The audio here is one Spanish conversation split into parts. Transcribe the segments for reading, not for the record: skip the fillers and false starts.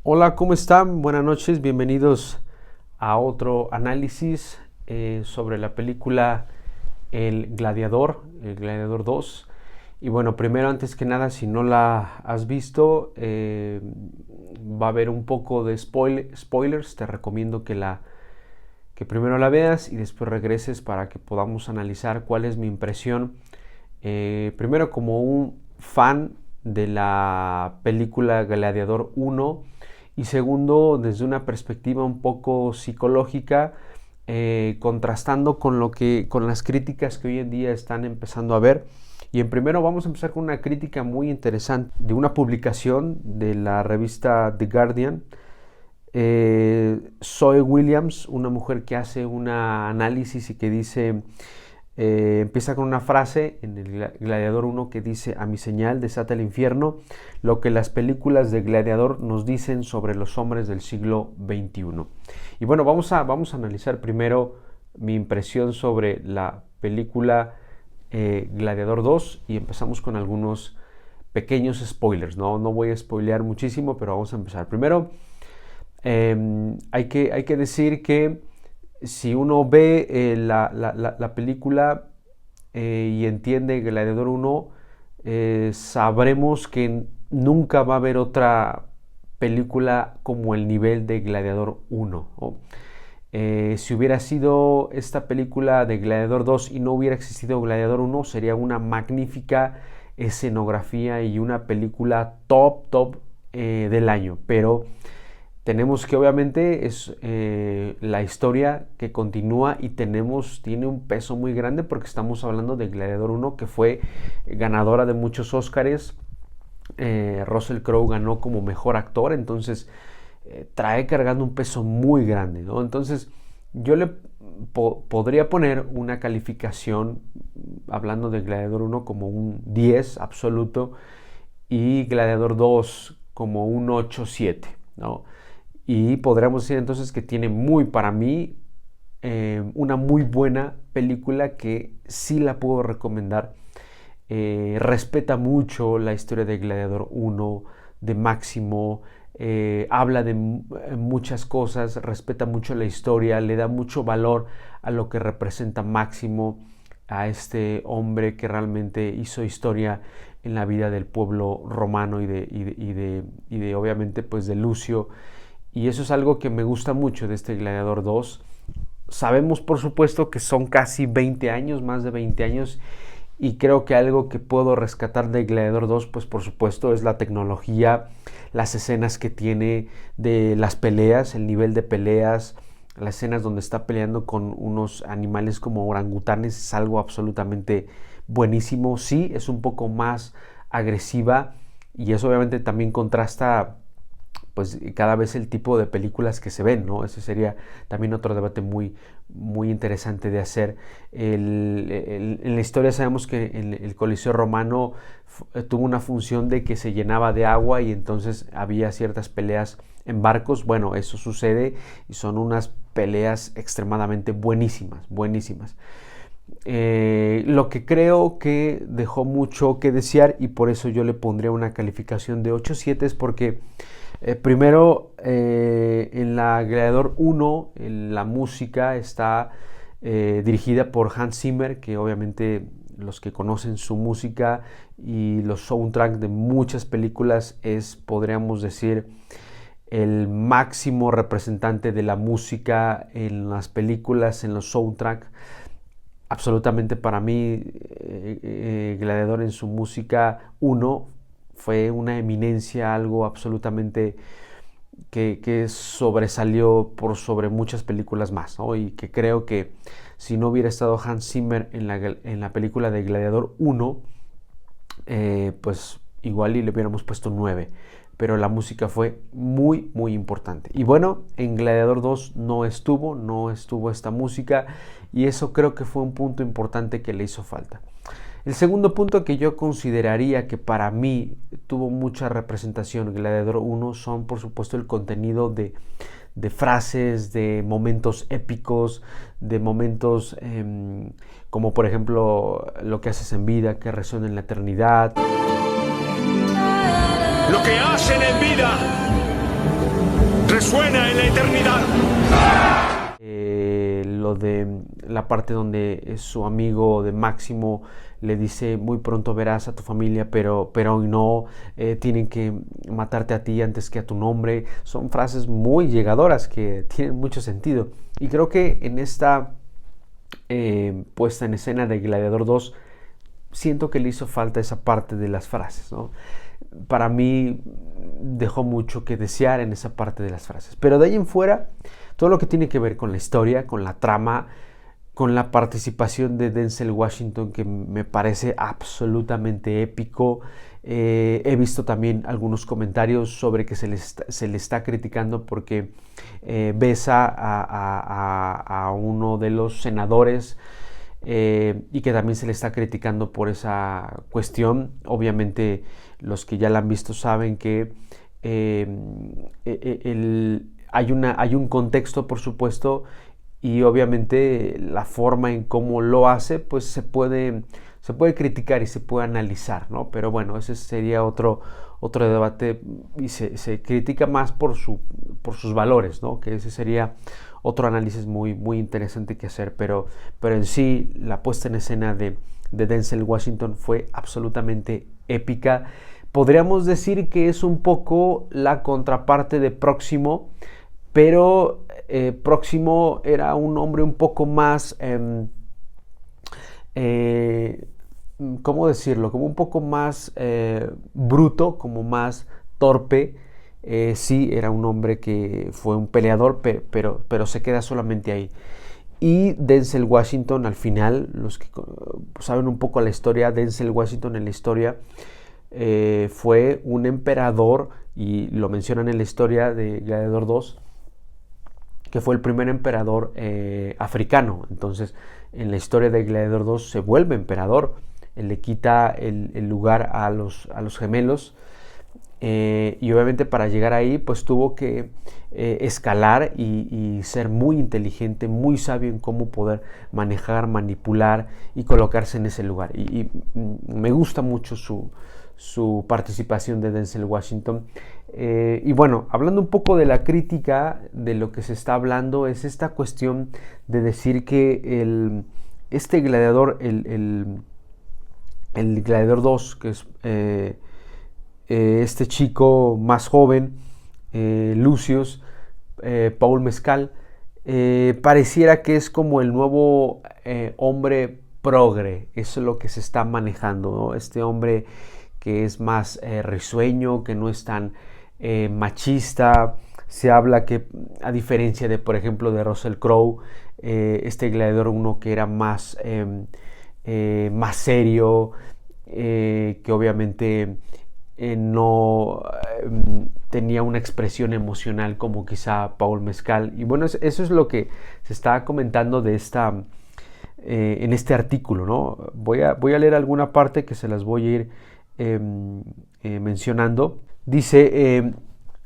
Hola, ¿cómo están? Buenas noches, bienvenidos a otro análisis sobre la película El Gladiador 2. Y bueno, primero, antes que nada, si no la has visto, va a haber un poco de spoilers. Te recomiendo que primero la veas y después regreses para que podamos analizar cuál es mi impresión. Primero, como un fan de la película Gladiador 1, y segundo, desde una perspectiva un poco psicológica, contrastando con las críticas que hoy en día están empezando a ver. Y en primero vamos a empezar con una crítica muy interesante de una publicación de la revista The Guardian. Zoe Williams, una mujer que hace un análisis y que dice, empieza con una frase en el Gladiador 1 que dice: a mi señal desata el infierno lo que las películas de Gladiador nos dicen sobre los hombres del siglo XXI. Y bueno, vamos a analizar primero mi impresión sobre la película Gladiador 2 y empezamos con algunos pequeños spoilers. No voy a spoilear muchísimo, pero vamos a empezar. Primero, hay que decir que si uno ve la película y entiende Gladiador 1, sabremos que nunca va a haber otra película como el nivel de Gladiador 1, ¿no? Si hubiera sido esta película de Gladiador 2 y no hubiera existido Gladiador 1, sería una magnífica escenografía y una película top del año. Pero tenemos que, obviamente, es la historia que continúa y tiene un peso muy grande porque estamos hablando de Gladiador 1, que fue ganadora de muchos Óscares. Russell Crowe ganó como mejor actor, entonces trae cargando un peso muy grande, ¿no? Entonces yo le podría poner una calificación, hablando de Gladiador 1, como un 10 absoluto y Gladiador 2 como un 8-7, ¿no? Y podríamos decir entonces que tiene para mí, una muy buena película que sí la puedo recomendar. Respeta mucho la historia de Gladiador 1, de Máximo, habla de muchas cosas, respeta mucho la historia, le da mucho valor a lo que representa Máximo, a este hombre que realmente hizo historia en la vida del pueblo romano y de obviamente pues de Lucio. Y eso es algo que me gusta mucho de este Gladiador 2. Sabemos, por supuesto, que son casi 20 años, más de 20 años, y creo que algo que puedo rescatar de Gladiador 2, pues por supuesto, es la tecnología, las escenas que tiene de las peleas, el nivel de peleas, las escenas donde está peleando con unos animales como orangutanes, es algo absolutamente buenísimo. Sí, es un poco más agresiva y eso obviamente también contrasta pues cada vez el tipo de películas que se ven, ¿no? Ese sería también otro debate muy interesante de hacer. En la historia sabemos que el Coliseo Romano tuvo una función de que se llenaba de agua y entonces había ciertas peleas en barcos. Bueno, eso sucede y son unas peleas extremadamente buenísimas. Lo que creo que dejó mucho que desear y por eso yo le pondría una calificación de 8-7 es porque primero, en la Gladiador 1, la música está dirigida por Hans Zimmer, que obviamente los que conocen su música y los soundtracks de muchas películas podríamos decir, el máximo representante de la música en las películas, en los soundtracks. Absolutamente para mí, Gladiador en su música 1 fue una eminencia, algo absolutamente que sobresalió por sobre muchas películas más, ¿no? Y que creo que si no hubiera estado Hans Zimmer en la película de Gladiador 1, pues igual y le hubiéramos puesto 9. Pero la música fue muy importante. Y bueno, en Gladiador 2 no estuvo esta música y eso creo que fue un punto importante que le hizo falta. El segundo punto que yo consideraría que para mí tuvo mucha representación en Gladiador 1 son, por supuesto, el contenido de frases, de momentos épicos, de momentos como por ejemplo lo que haces en vida, que resuena en la eternidad. Lo que hacen en vida resuena en la eternidad. Lo de la parte donde su amigo de Máximo le dice: muy pronto verás a tu familia, pero hoy no, tienen que matarte a ti antes que a tu nombre. Son frases muy llegadoras que tienen mucho sentido, y creo que en esta puesta en escena de Gladiador 2 siento que le hizo falta esa parte de las frases, ¿no? Para mí dejó mucho que desear en esa parte de las frases, pero de ahí en fuera todo lo que tiene que ver con la historia, con la trama, con la participación de Denzel Washington, que me parece absolutamente épico. He visto también algunos comentarios sobre que se le está criticando porque besa a uno de los senadores, y que también se le está criticando por esa cuestión. Obviamente los que ya la han visto saben que hay un contexto, por supuesto, y obviamente la forma en cómo lo hace, pues se puede criticar y se puede analizar, ¿no? Pero bueno, ese sería otro debate, y se critica más por sus valores, ¿no? Que ese sería otro análisis muy, muy interesante que hacer, pero en sí la puesta en escena de Denzel Washington fue absolutamente épica. Podríamos decir que es un poco la contraparte de Próximo, pero Próximo era un hombre un poco más, ¿cómo decirlo? Como un poco más bruto, como más torpe. Sí, era un hombre que fue un peleador, pero se queda solamente ahí. Y Denzel Washington, al final, los que saben un poco la historia, Denzel Washington en la historia fue un emperador, y lo mencionan en la historia de Gladiador 2, que fue el primer emperador africano. Entonces, en la historia de Gladiador 2 se vuelve emperador, le quita el lugar a los gemelos, y obviamente para llegar ahí pues tuvo que escalar y ser muy inteligente, muy sabio en cómo poder manejar, manipular y colocarse en ese lugar. Y me gusta mucho su participación de Denzel Washington. Y bueno, hablando un poco de la crítica, de lo que se está hablando es esta cuestión de decir que este gladiador, el Gladiador 2, que es este chico más joven, Lucius, Paul Mescal, pareciera que es como el nuevo hombre progre. Eso es lo que se está manejando, ¿no? Este hombre que es más risueño, que no es tan machista. Se habla que, a diferencia de, por ejemplo, de Russell Crowe, este Gladiador 1 que era más serio, que obviamente no tenía una expresión emocional como quizá Paul Mescal. Y bueno, eso es lo que se está comentando de en este artículo, ¿no? Voy a leer alguna parte que se las voy a ir mencionando. Dice: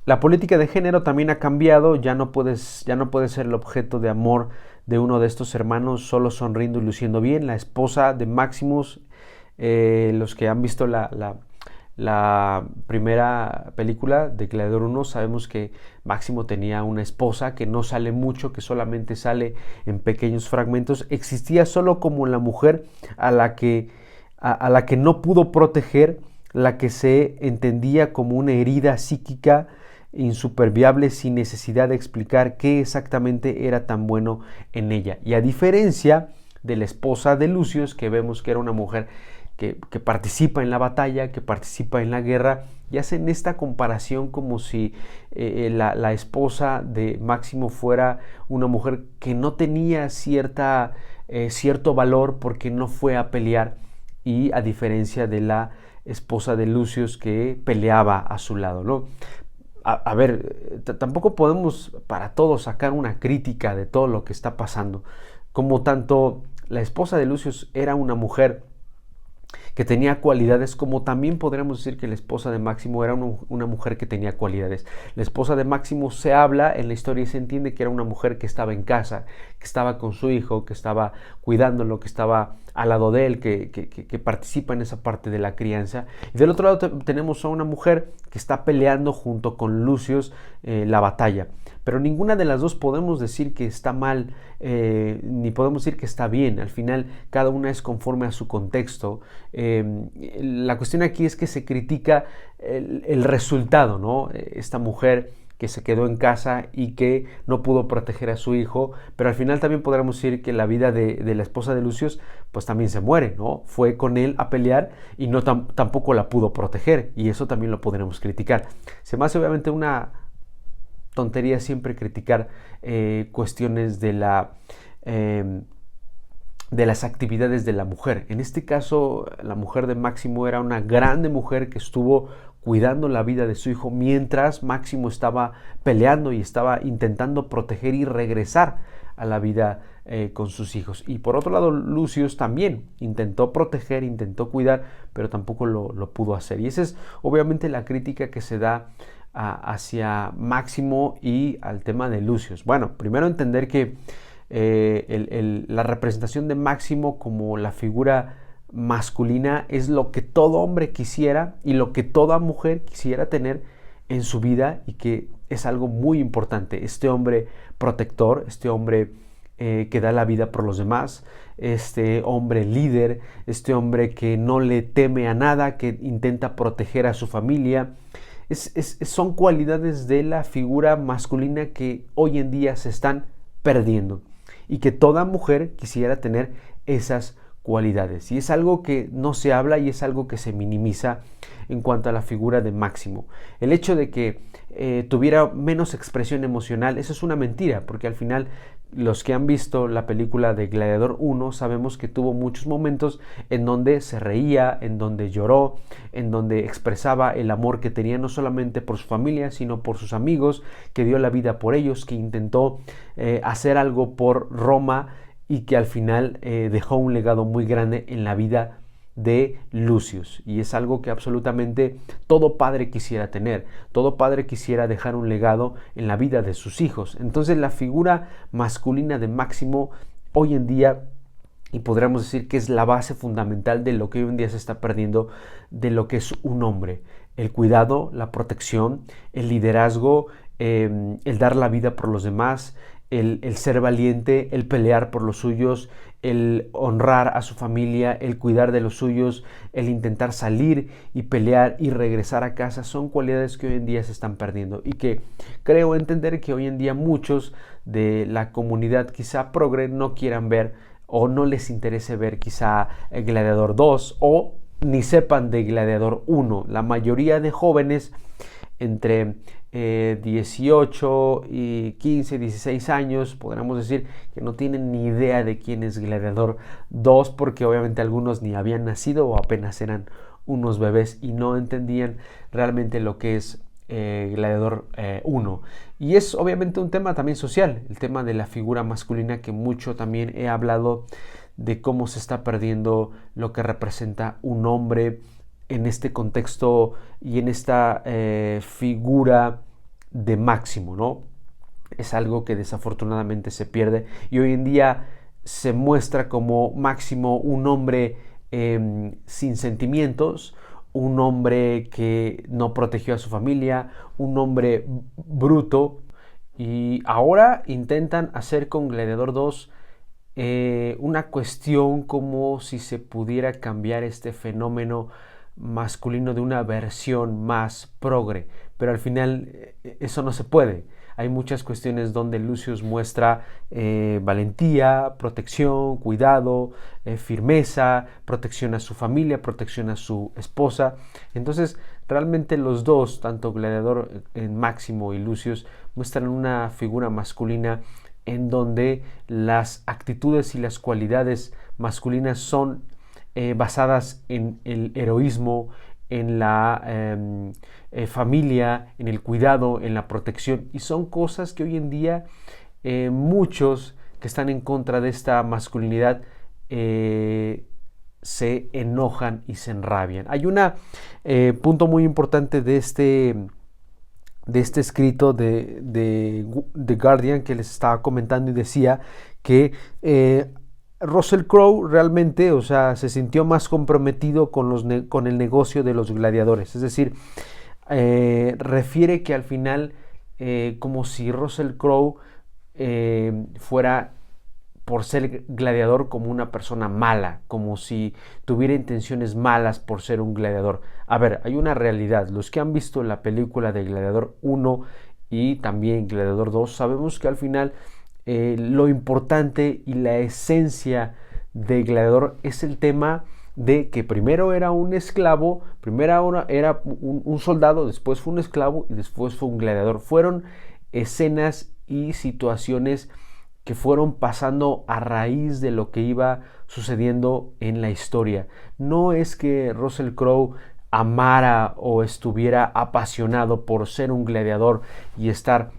la política de género también ha cambiado, ya no puede ser el objeto de amor de uno de estos hermanos solo sonriendo y luciendo bien. La esposa de Maximus, los que han visto la primera película de Gladiador 1, sabemos que Máximo tenía una esposa que no sale mucho, que solamente sale en pequeños fragmentos. Existía solo como la mujer a la que no pudo proteger, la que se entendía como una herida psíquica insuperviable, sin necesidad de explicar qué exactamente era tan bueno en ella. Y a diferencia de la esposa de Lucius, que vemos que era una mujer que participa en la batalla, que participa en la guerra, y hacen esta comparación como si la esposa de Máximo fuera una mujer que no tenía cierto valor porque no fue a pelear, y a diferencia de la esposa de Lucius que peleaba a su lado, ¿no? A ver, tampoco podemos para todos sacar una crítica de todo lo que está pasando. Como tanto la esposa de Lucius era una mujer que tenía cualidades, como también podríamos decir que la esposa de Máximo era una mujer que tenía cualidades. La esposa de Máximo, se habla en la historia y se entiende que era una mujer que estaba en casa, que estaba con su hijo, que estaba cuidándolo, que estaba al lado de él, que participa en esa parte de la crianza. Y del otro lado tenemos a una mujer que está peleando junto con Lucius la batalla. Pero ninguna de las dos podemos decir que está mal, ni podemos decir que está bien. Al final, cada una es conforme a su contexto. La cuestión aquí es que se critica el resultado, ¿no? Esta mujer que se quedó en casa y que no pudo proteger a su hijo, pero al final también podríamos decir que la vida de la esposa de Lucius pues también se muere, ¿no? Fue con él a pelear y no tampoco la pudo proteger, y eso también lo podremos criticar. Se me hace obviamente una tontería siempre criticar cuestiones de las actividades de la mujer. En este caso, la mujer de Máximo era una grande mujer que estuvo cuidando la vida de su hijo mientras Máximo estaba peleando y estaba intentando proteger y regresar a la vida con sus hijos. Y por otro lado, Lucius también intentó proteger, intentó cuidar, pero tampoco lo pudo hacer. Y esa es obviamente la crítica que se da hacia Máximo y al tema de Lucius. Bueno, primero entender que la representación de Máximo como la figura masculina es lo que todo hombre quisiera y lo que toda mujer quisiera tener en su vida, y que es algo muy importante. Este hombre protector, este hombre que da la vida por los demás, este hombre líder, este hombre que no le teme a nada, que intenta proteger a su familia. Son cualidades de la figura masculina que hoy en día se están perdiendo, y que toda mujer quisiera tener esas cualidades. Y es algo que no se habla y es algo que se minimiza en cuanto a la figura de Máximo. El hecho de que tuviera menos expresión emocional, eso es una mentira, porque al final los que han visto la película de Gladiador 1 sabemos que tuvo muchos momentos en donde se reía, en donde lloró, en donde expresaba el amor que tenía no solamente por su familia, sino por sus amigos, que dio la vida por ellos, que intentó hacer algo por Roma, y que al final dejó un legado muy grande en la vida de Lucius. Y es algo que absolutamente todo padre quisiera tener. Todo padre quisiera dejar un legado en la vida de sus hijos. Entonces la figura masculina de Máximo hoy en día, y podríamos decir que es la base fundamental de lo que hoy en día se está perdiendo, de lo que es un hombre: el cuidado, la protección, el liderazgo, el dar la vida por los demás, el ser valiente, el pelear por los suyos, el honrar a su familia, el cuidar de los suyos, el intentar salir y pelear y regresar a casa. Son cualidades que hoy en día se están perdiendo, y que creo entender que hoy en día muchos de la comunidad quizá progre no quieran ver, o no les interese ver quizá Gladiador 2, o ni sepan de Gladiador 1. La mayoría de jóvenes entre 18 y 15, 16 años, podríamos decir que no tienen ni idea de quién es Gladiador 2, porque obviamente algunos ni habían nacido o apenas eran unos bebés y no entendían realmente lo que es Gladiador 1. Y es obviamente un tema también social, el tema de la figura masculina, que mucho también he hablado de cómo se está perdiendo lo que representa un hombre en este contexto y en esta figura de Máximo, ¿no? Es algo que desafortunadamente se pierde, y hoy en día se muestra como Máximo un hombre sin sentimientos, un hombre que no protegió a su familia, un hombre bruto. Y ahora intentan hacer con Gladiador 2 una cuestión como si se pudiera cambiar este fenómeno masculino de una versión más progre, pero al final eso no se puede. Hay muchas cuestiones donde Lucius muestra valentía, protección, cuidado, firmeza, protección a su familia, protección a su esposa. Entonces realmente los dos, tanto Gladiador Máximo y Lucius, muestran una figura masculina en donde las actitudes y las cualidades masculinas son basadas en el heroísmo, en la familia, en el cuidado, en la protección, y son cosas que hoy en día muchos que están en contra de esta masculinidad se enojan y se enrabian. Hay un punto muy importante de este escrito de The Guardian que les estaba comentando, y decía que Russell Crowe realmente, o sea, se sintió más comprometido con, con el negocio de los gladiadores. Es decir, refiere que al final, como si Russell Crowe fuera, por ser gladiador, como una persona mala, como si tuviera intenciones malas por ser un gladiador. A ver, hay una realidad. Los que han visto la película de Gladiador 1 y también Gladiador 2, sabemos que al final lo importante y la esencia de Gladiador es el tema de que primero era un esclavo, primero era un soldado, después fue un esclavo y después fue un gladiador. Fueron escenas y situaciones que fueron pasando a raíz de lo que iba sucediendo en la historia. No es que Russell Crowe amara o estuviera apasionado por ser un gladiador y estar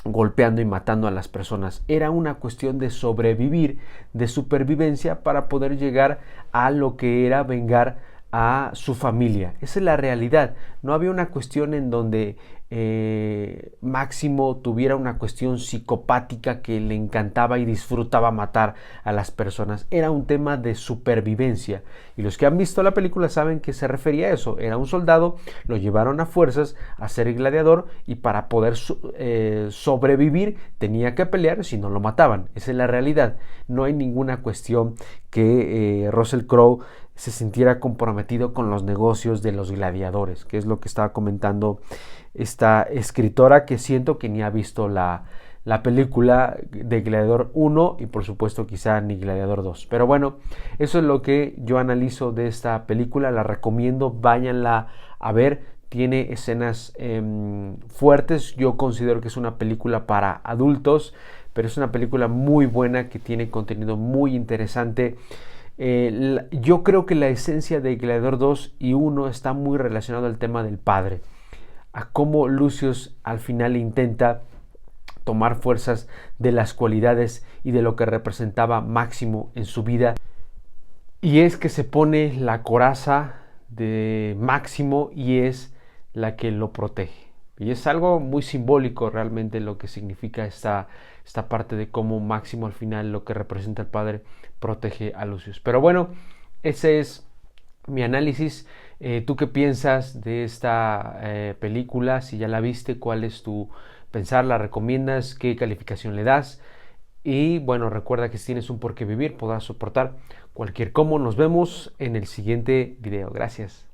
golpeando y matando a las personas. Era una cuestión de sobrevivir, de supervivencia, para poder llegar a lo que era vengar a su familia. Esa es la realidad. No había una cuestión en donde Máximo tuviera una cuestión psicopática que le encantaba y disfrutaba matar a las personas. Era un tema de supervivencia. Y los que han visto la película saben que se refería a eso. Era un soldado, lo llevaron a fuerzas a ser gladiador y para poder sobrevivir tenía que pelear, si no lo mataban. Esa es la realidad. No hay ninguna cuestión que Russell Crowe se sintiera comprometido con los negocios de los gladiadores, que es lo que estaba comentando esta escritora, que siento que ni ha visto la película de Gladiador 1 y por supuesto quizá ni Gladiador 2. Pero bueno, eso es lo que yo analizo de esta película. La recomiendo, váyanla a ver. Tiene escenas fuertes. Yo considero que es una película para adultos, pero es una película muy buena que tiene contenido muy interesante. Yo creo que la esencia de Gladiador 2 y 1 está muy relacionado al tema del padre, a cómo Lucius al final intenta tomar fuerzas de las cualidades y de lo que representaba Máximo en su vida, y es que se pone la coraza de Máximo y es la que lo protege. Y es algo muy simbólico realmente lo que significa esta parte de cómo Máximo al final, lo que representa el padre, protege a Lucius. Pero bueno, ese es mi análisis. ¿Tú qué piensas de esta película? Si ya la viste, ¿cuál es tu pensar? ¿La recomiendas? ¿Qué calificación le das? Y bueno, recuerda que si tienes un por qué vivir, podrás soportar cualquier cómo. Nos vemos en el siguiente video. Gracias.